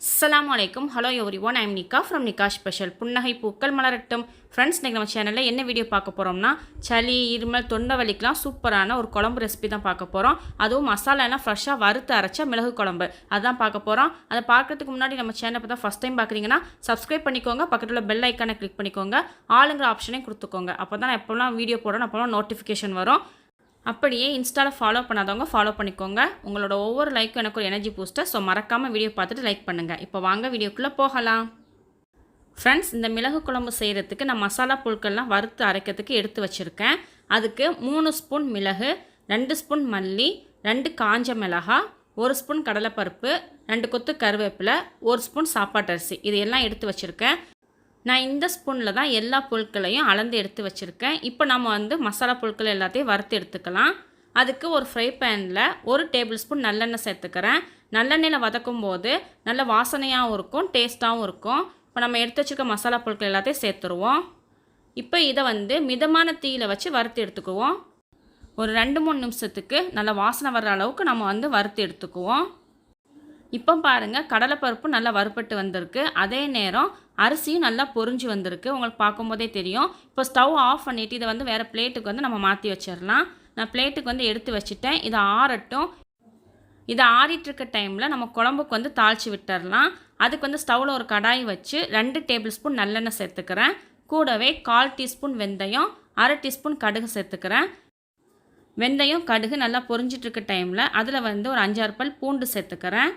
அஸ்ஸலாமு அலைக்கும். Hello everyone, I am நிக்கா ஃப்ரம் நிக்கா ஸ்பெஷல். புன்னகை பூக்கள் மலரட்டும். ஃப்ரெண்ட்ஸ், இன்றைக்கி நம்ம சேனலில் என்ன வீடியோ பார்க்க போகிறோம்னா, சளி, இருமல், தொண்டை வலிக்கெலாம் சூப்பரான ஒரு குழம்பு ரெசிபி தான் பார்க்க போகிறோம். அதுவும் மசாலா எல்லாம் ஃப்ரெஷ்ஷாக வறுத்து அரைச்ச மிளகு குழம்பு அதுதான் பார்க்க போகிறோம். அதை பார்க்கறதுக்கு முன்னாடி நம்ம சேனலை பார்த்தா ஃபஸ்ட் டைம் பார்க்குறீங்கன்னா சப்ஸ்கிரைப் பண்ணிக்கோங்க. பக்கத்தில் உள்ள பெல் ஐக்கானை கிளிக் பண்ணிக்கோங்க. ஆளுங்கிற ஆப்ஷனையும் கொடுத்துக்கோங்க. அப்போ தான் நான் எப்போல்லாம் வீடியோ போடுறோம் அப்போல்லாம் நோட்டிஃபிகேஷன் வரும். அப்படியே இன்ஸ்டாவில் ஃபாலோ பண்ணாதவங்க ஃபாலோ பண்ணிக்கோங்க. உங்களோட ஒவ்வொரு லைக்கும் எனக்கு ஒரு எனர்ஜி பூஸ்டர். ஸோ மறக்காமல் வீடியோ பார்த்துட்டு லைக் பண்ணுங்கள். இப்போ வாங்க வீடியோக்குள்ளே போகலாம். ஃப்ரெண்ட்ஸ், இந்த மிளகு குழம்பு செய்கிறதுக்கு நான் மசாலா பொருட்கள்லாம் வறுத்து அரைக்கிறதுக்கு எடுத்து வச்சுருக்கேன். அதுக்கு 3 ஸ்பூன் மிளகு, 2 ஸ்பூன் மல்லி, 2 காஞ்ச மிளகாய், 1 ஸ்பூன் கடலைப்பருப்பு, 2 கொத்து கருவேப்பிலை, 1 ஸ்பூன் சாப்பாட்டு அரிசி, இது எல்லாம் எடுத்து வச்சுருக்கேன். நான் இந்த ஸ்பூனில் தான் எல்லா பொருட்களையும் அளந்து எடுத்து வச்சுருக்கேன். இப்போ நம்ம மசாலா பொருட்கள் எல்லாத்தையும் வறுத்து எடுத்துக்கலாம். அதுக்கு ஒரு ஃப்ரை பேனில் 1 டேபிள் ஸ்பூன் நல்லெண்ணெய் சேர்த்துக்கிறேன். நல்லெண்ணெயில் வதக்கும் போது நல்ல வாசனையாகவும் இருக்கும், டேஸ்ட்டாகவும் இருக்கும். இப்போ நம்ம எடுத்து வச்சுருக்க மசாலா பொருட்கள் எல்லாத்தையும் சேர்த்துருவோம். இப்போ இதை மிதமான தீயில் வச்சு வறுத்து எடுத்துக்குவோம். ஒரு 2-3 நிமிஷத்துக்கு நல்ல வாசனை வர்ற அளவுக்கு நம்ம வறுத்து எடுத்துக்குவோம். இப்போ பாருங்கள், கடலைப்பருப்பு நல்லா வறுப்பட்டு வந்திருக்கு. அதே நேரம் அரிசியும் நல்லா பொரிஞ்சு வந்திருக்கு. உங்களுக்கு பார்க்கும்போதே தெரியும். இப்போ ஸ்டவ் ஆஃப் பண்ணிவிட்டு இதை வேறு பிளேட்டுக்கு நம்ம மாற்றி வச்சிடலாம். நான் பிளேட்டுக்கு எடுத்து வச்சுட்டேன். இதை ஆறட்டும். இதை ஆறிட்டுருக்க டைமில் நம்ம குழம்புக்கு தாளித்து விட்டுடலாம். அதுக்கு ஸ்டவ்வில் ஒரு கடாய் வச்சு 2 டேபிள் ஸ்பூன் நல்லெண்ணெய் சேர்த்துக்கிறேன். கூடவே 1/4 டீஸ்பூன் வெந்தயம், 1/2 டீஸ்பூன் கடுகு சேர்த்துக்கிறேன். வெந்தயம் கடுகு நல்லா பொரிஞ்சிட்ருக்க டைமில் அதில் ஒரு 5-6 பல் பூண்டு சேர்த்துக்கிறேன்.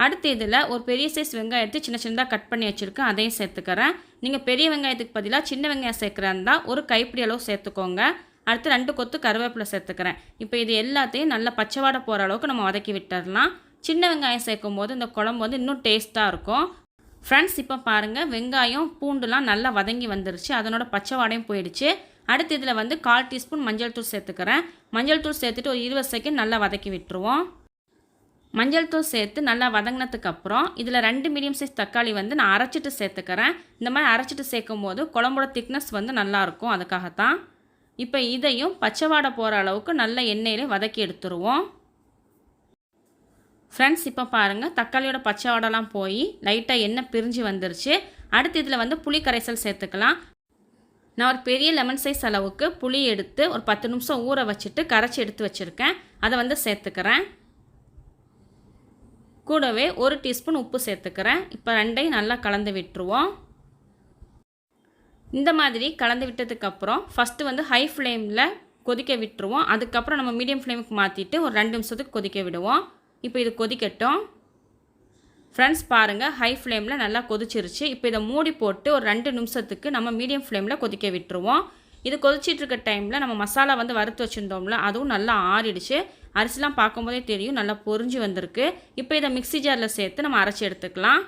அடுத்து இதில் ஒரு பெரிய சைஸ் வெங்காயத்தை சின்ன சின்னதாக கட் பண்ணி வச்சுருக்கேன், அதையும் சேர்த்துக்கிறேன். நீங்கள் பெரிய வெங்காயத்துக்கு பதிலாக சின்ன வெங்காயம் சேர்க்குறாருந்தா ஒரு கைப்பிடி அளவு சேர்த்துக்கோங்க. அடுத்து 2 கொத்து கருவேப்பிலை சேர்த்துக்கிறேன். இப்போ இது எல்லாத்தையும் நல்லா பச்சை வாடை போகிற அளவுக்கு நம்ம வதக்கி விட்டுடலாம். சின்ன வெங்காயம் சேர்க்கும் போது இந்த குழம்பு இன்னும் டேஸ்ட்டாக இருக்கும். ஃப்ரெண்ட்ஸ், இப்போ பாருங்கள், வெங்காயம் பூண்டுலாம் நல்லா வதங்கி வந்துருச்சு. அதனோட பச்சை வாடையும் போயிடுச்சு. அடுத்து இதில் 1/4 டீஸ்பூன் மஞ்சள் தூள் சேர்த்துக்கிறேன். மஞ்சள் தூள் சேர்த்துட்டு ஒரு 20 செகண்ட் நல்லா வதக்கி விட்டுருவோம். மஞ்சள் தூள் சேர்த்து நல்லா வதங்கினதுக்கப்புறம் இதில் 2 மீடியம் சைஸ் தக்காளி நான் அரைச்சிட்டு சேர்த்துக்கிறேன். இந்த மாதிரி அரைச்சிட்டு சேர்க்கும் போது குழம்போட திக்னஸ் நல்லாயிருக்கும், அதுக்காகத்தான். இப்போ இதையும் பச்சை வாடை போகிற அளவுக்கு நல்ல எண்ணெயிலே வதக்கி எடுத்துருவோம். ஃப்ரெண்ட்ஸ், இப்போ பாருங்கள், தக்காளியோட பச்சை வாடெல்லாம் போய் லைட்டாக எண்ணெய் பிரிஞ்சு வந்துருச்சு. அடுத்து இதில் புளி கரைசல் சேர்த்துக்கலாம். நான் ஒரு பெரிய லெமன் சைஸ் அளவுக்கு புளி எடுத்து ஒரு 10 நிமிஷம் ஊற வச்சுட்டு கரைச்சி எடுத்து வச்சுருக்கேன். அதை சேர்த்துக்கிறேன். கூடவே 1 டீஸ்பூன் உப்பு சேர்த்துக்கிறேன். இப்போ ரெண்டையும் நல்லா கலந்து விட்டுருவோம். இந்த மாதிரி கலந்து விட்டதுக்கப்புறம் ஃபஸ்ட்டு ஹை ஃப்ளேமில் கொதிக்க விட்டுருவோம். அதுக்கப்புறம் நம்ம மீடியம் ஃப்ளேமுக்கு மாற்றிட்டு ஒரு 2 நிமிஷத்துக்கு கொதிக்க விடுவோம். இப்போ இது கொதிக்கட்டும். ஃப்ரெண்ட்ஸ், பாருங்கள், ஹை ஃப்ளேமில் நல்லா கொதிச்சிருச்சு. இப்போ இதை மூடி போட்டு ஒரு 2 நிமிஷத்துக்கு நம்ம மீடியம் ஃப்ளேமில் கொதிக்க விட்டுருவோம். இது கொதிச்சிட்ருக்க டைமில் நம்ம மசாலா வறுத்து வச்சுருந்தோம்ல, அதுவும் நல்லா ஆறிடுச்சு. அரிசிலாம் பார்க்கும்போதே தெரியும், நல்லா பொரிஞ்சு வந்திருக்கு. இப்போ இதை மிக்ஸி ஜாரில் சேர்த்து நம்ம அரைச்சி எடுத்துக்கலாம்.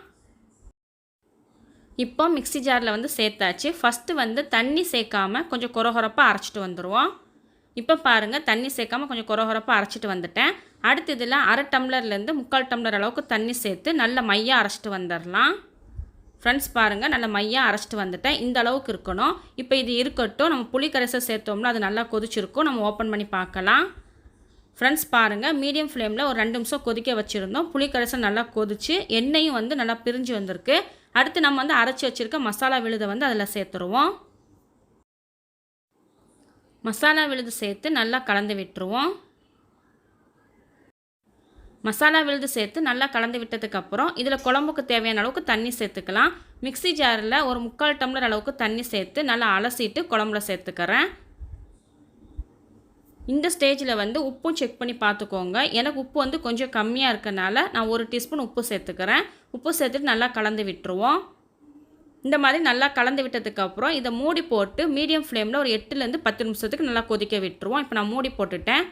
இப்போ மிக்ஸி ஜாரில் சேர்த்தாச்சு. ஃபஸ்ட்டு தண்ணி சேர்க்காமல் கொஞ்சம் கொரகொரப்பாக அரைச்சிட்டு வந்துடுவோம். இப்போ பாருங்கள், தண்ணி சேர்க்காமல் கொஞ்சம் கொரகொரப்பாக அரைச்சிட்டு வந்துட்டேன். அடுத்து இதில் 1/2 டம்ளர்லேருந்து 3/4 டம்ளர் அளவுக்கு தண்ணி சேர்த்து நல்ல மையாக அரைச்சிட்டு வந்துடலாம். ஃப்ரெண்ட்ஸ், பாருங்கள், நல்ல மையாக அரைச்சிட்டு வந்துட்டேன். இந்த அளவுக்கு இருக்கணும். இப்போ இது இருக்கட்டும். நம்ம புளி கரைசல் சேர்த்தோம்னா அது நல்லா கொதிச்சிருக்கும். நம்ம ஓப்பன் பண்ணி பார்க்கலாம். ஃப்ரெண்ட்ஸ், பாருங்கள், மீடியம் ஃப்ளேமில் ஒரு 2 நிமிஷம் கொதிக்க வச்சுருந்தோம். புளி கரைசல் நல்லா கொதிச்சு எண்ணெயும் நல்லா பிரிஞ்சு வந்திருக்கு. அடுத்து நம்ம அரைச்சி வச்சுருக்க மசாலா விழுதை அதில் சேர்த்துருவோம். மசாலா விழுது சேர்த்து நல்லா கலந்து விட்டுருவோம். மசாலா விழுது சேர்த்து நல்லா கலந்து விட்டதுக்கப்புறம் இதில் குழம்புக்கு தேவையான அளவுக்கு தண்ணி சேர்த்துக்கலாம். மிக்ஸி ஜாரில் ஒரு 3/4 டம்ளர் அளவுக்கு தண்ணி சேர்த்து நல்லா அலசிட்டு குழம்புல சேர்த்துக்கிறேன். இந்த ஸ்டேஜில் உப்பும் செக் பண்ணி பார்த்துக்கோங்க. எனக்கு உப்பு கொஞ்சம் கம்மியாக இருக்கனால நான் 1 டீஸ்பூன் உப்பு சேர்த்துக்கிறேன். உப்பு சேர்த்துட்டு நல்லா கலந்து விட்டுருவோம். இந்த மாதிரி நல்லா கலந்து விட்டதுக்கப்புறம் இதை மூடி போட்டு மீடியம் ஃப்ளேமில் ஒரு 8லேருந்து 10 நிமிஷத்துக்கு நல்லா கொதிக்க விட்டுருவோம். இப்போ நான் மூடி போட்டுட்டேன்.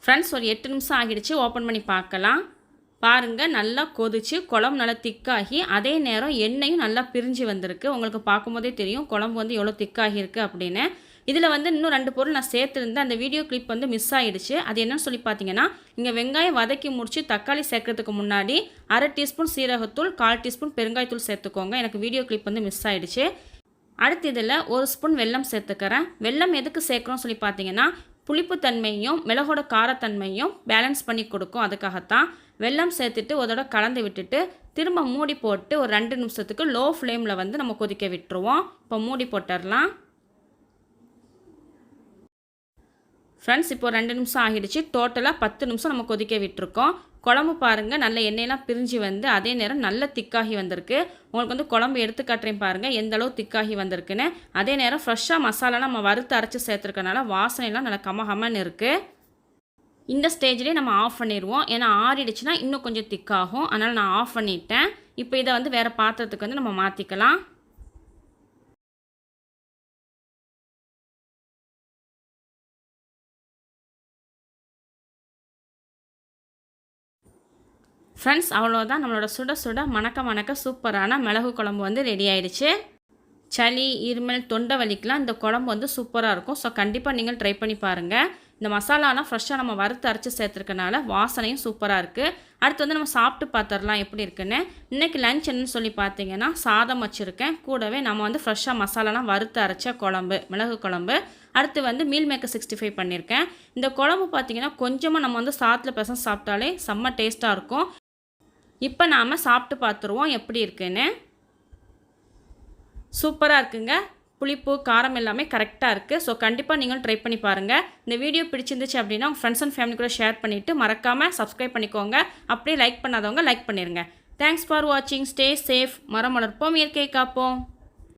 ஃப்ரெண்ட்ஸ், ஒரு 8 நிமிஷம் ஆகிடுச்சு. ஓப்பன் பண்ணி பார்க்கலாம். பாருங்கள், நல்லா கொதிச்சு குழம்பு நல்லா திக்காகி அதே நேரம் எண்ணெயும் நல்லா பிரிஞ்சு வந்திருக்கு. உங்களுக்கு பார்க்கும்போதே தெரியும் குழம்பு எவ்வளோ திக்காகிருக்கு அப்படின்னு. இதில் இன்னும் 2 பொருள் நான் சேர்த்துருந்தேன். அந்த வீடியோ கிளிப் மிஸ் ஆகிடுச்சு. அது என்னன்னு சொல்லி பார்த்தீங்கன்னா, இங்கே வெங்காயம் வதக்கி முடிச்சு தக்காளி சேர்க்கறதுக்கு முன்னாடி 1/2 டீஸ்பூன் சீரகத்தூள், 1/4 டீஸ்பூன் பெருங்காயத்தூள் சேர்த்துக்கோங்க. எனக்கு வீடியோ கிளிப் மிஸ் ஆகிடுச்சு. அடுத்து இதில் 1 ஸ்பூன் வெல்லம் சேர்த்துக்கிறேன். வெல்லம் எதுக்கு சேர்க்குறோன்னு சொல்லி பார்த்தீங்கன்னா, புளிப்பு தன்மையும் மிளகோட காரத்தன்மையும் பேலன்ஸ் பண்ணி கொடுக்கும். அதுக்காகத்தான் வெல்லம் சேர்த்துட்டு ஒரு தடவை கலந்து விட்டுட்டு திரும்ப மூடி போட்டு ஒரு 2 நிமிஷத்துக்கு லோ ஃப்ளேமில் வந்து நம்ம கொதிக்க விட்டுருவோம். இப்போ மூடி போட்டுடலாம். ஃப்ரெண்ட்ஸ் இப்போ 2 நிமிஷம் ஆகிடுச்சு. டோட்டலாக 10 நிமிஷம் நம்ம கொதிக்க விட்டுருக்கோம். குழம்பு பாருங்கள் நல்ல எண்ணெயெல்லாம் பிரிஞ்சு வந்து அதே நேரம் நல்ல திக்காகி வந்திருக்கு. உங்களுக்கு வந்து குழம்பு எடுத்து காட்டுறேன் பாருங்கள் எந்த அளவு திக்காகி வந்திருக்குன்னு. அதே நேரம் ஃப்ரெஷ்ஷாக மசாலாலாம் நம்ம வறுத்து அரைச்சி சேர்த்துருக்கனால வாசனைலாம் நல்லா கமகமன்னு இருக்குது. இந்த ஸ்டேஜ்லேயே நம்ம ஆஃப் பண்ணிடுவோம். ஏன்னா ஆறிடுச்சுன்னா இன்னும் கொஞ்சம் திக்காகும். அதனால் நான் ஆஃப் பண்ணிட்டேன். இப்போ இதை வந்து வேறு பாத்திரத்துக்கு வந்து நம்ம மாற்றிக்கலாம். ஃப்ரெண்ட்ஸ் அவ்வளோதான், நம்மளோட சுட சுட மணக்க சூப்பரான மிளகு குழம்பு வந்து ரெடி ஆயிடுச்சு. சளி, இருமல், தொண்டை வலிக்கெலாம் இந்த குழம்பு வந்து சூப்பராக இருக்கும். ஸோ கண்டிப்பாக நீங்கள் ட்ரை பண்ணி பாருங்கள். இந்த மசாலாலாம் ஃப்ரெஷ்ஷாக நம்ம வறுத்து அரைச்சி சேர்த்துருக்கனால வாசனையும் சூப்பராக இருக்குது. அடுத்து வந்து நம்ம சாப்பிட்டு பார்த்துடலாம் எப்படி இருக்குன்னு. இன்றைக்கி லஞ்ச் என்னன்னு சொல்லி பார்த்தீங்கன்னா சாதம் வச்சுருக்கேன். கூடவே நம்ம வந்து ஃப்ரெஷ்ஷாக மசாலாலாம் வறுத்து அரைச்ச குழம்பு, மிளகு குழம்பு. அடுத்து வந்து மீல் மேக்கர் 65 பண்ணியிருக்கேன். இந்த குழம்பு பார்த்திங்கன்னா கொஞ்சமாக நம்ம வந்து சாதத்தில் பிசைஞ்சு சாப்பிட்டாலே செம்ம டேஸ்ட்டாக இருக்கும். இப்போ நாம் சாப்பிட்டு பார்த்துருவோம் எப்படி இருக்குன்னு. சூப்பராக இருக்குங்க. புளிப்பு, காரம் எல்லாமே கரெக்டாக இருக்குது. ஸோ கண்டிப்பாக நீங்களும் ட்ரை பண்ணி பாருங்கள். இந்த வீடியோ பிடிச்சிருந்துச்சு அப்படின்னா உங்கள் ஃப்ரெண்ட்ஸ் அண்ட் ஃபேமிலி கூட ஷேர் பண்ணிவிட்டு மறக்காமல் சப்ஸ்கிரைப் பண்ணிக்கோங்க. அப்படியே லைக் பண்ணாதவங்க லைக் பண்ணிடுங்க. தேங்க்ஸ் ஃபார் வாட்சிங். Stay safe. மரம் வளர்ப்போம், இயற்கையை காப்போம்.